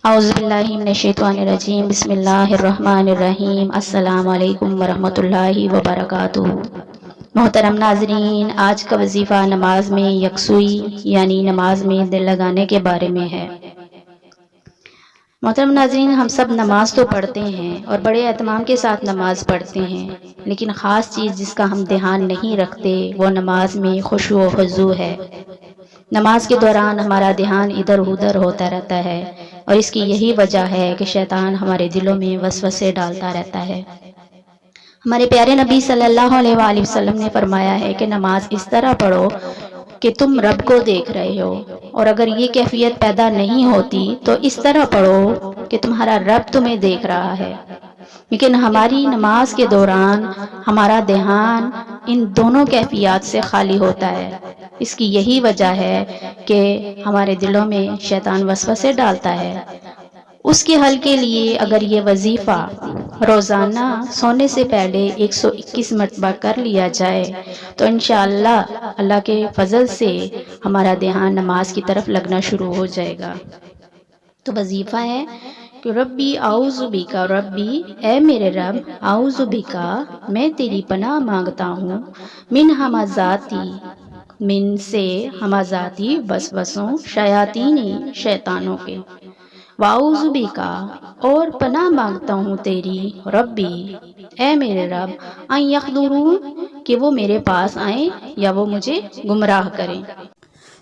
اعوذ باللہ من الشیطان الرجیم، بسم اللہ الرحمن الرحیم۔ السلام علیکم ورحمۃ اللہ وبرکاتہ۔ محترم ناظرین، آج کا وظیفہ نماز میں یکسوئی یعنی نماز میں دل لگانے کے بارے میں ہے۔ محترم ناظرین، ہم سب نماز تو پڑھتے ہیں اور بڑے اہتمام کے ساتھ نماز پڑھتے ہیں، لیکن خاص چیز جس کا ہم دھیان نہیں رکھتے وہ نماز میں خشوع و خضوع ہے۔ نماز کے دوران ہمارا دھیان ادھر ادھر ہوتا رہتا ہے اور اس کی یہی وجہ ہے کہ شیطان ہمارے دلوں میں وسوسے ڈالتا رہتا ہے۔ ہمارے پیارے نبی صلی اللہ علیہ وآلہ وسلم نے فرمایا ہے کہ نماز اس طرح پڑھو کہ تم رب کو دیکھ رہے ہو، اور اگر یہ کیفیت پیدا نہیں ہوتی تو اس طرح پڑھو کہ تمہارا رب تمہیں دیکھ رہا ہے۔ لیکن ہماری نماز کے دوران ہمارا دھیان ان دونوں کیفیات سے خالی ہوتا ہے۔ اس کی یہی وجہ ہے کہ ہمارے دلوں میں شیطان وسوسے ڈالتا ہے۔ اس کے حل کے لیے اگر یہ وظیفہ روزانہ سونے سے پہلے 121 مرتبہ کر لیا جائے تو انشاءاللہ اللہ کے فضل سے ہمارا دھیان نماز کی طرف لگنا شروع ہو جائے گا۔ تو وظیفہ ہے کہ ربی اعوذ بکا، ربی اے میرے رب، اعوذ بکا میں تیری پناہ مانگتا ہوں، من ہمزاتی من سے ہمزاتی وسوسوں، شیاطینی شیطانوں کے، واعوذ بکا اور پناہ مانگتا ہوں تیری، ربی اے میرے رب، ان یحضرون کہ وہ میرے پاس آئیں یا وہ مجھے گمراہ کریں۔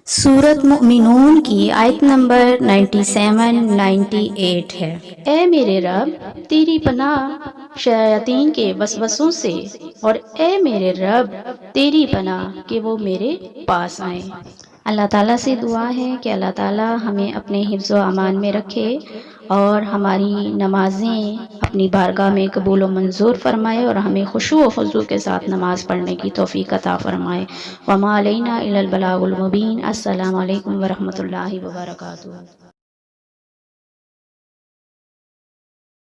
سورۃ مؤمنون کی آیت نمبر 97-98 ہے۔ اے میرے رب، تیری پناہ شیاطین کے وسوسوں سے، اور اے میرے رب تیری پناہ کہ وہ میرے پاس آئیں۔ اللہ تعالیٰ سے دعا ہے کہ اللہ تعالیٰ ہمیں اپنے حفظ و امان میں رکھے اور ہماری نمازیں اپنی بارگاہ میں قبول و منظور فرمائے اور ہمیں خشوع و خضوع کے ساتھ نماز پڑھنے کی توفیق عطا فرمائے۔ وما علینا الا البلاغ المبین۔ السلام علیکم ورحمۃ اللہ وبرکاتہ۔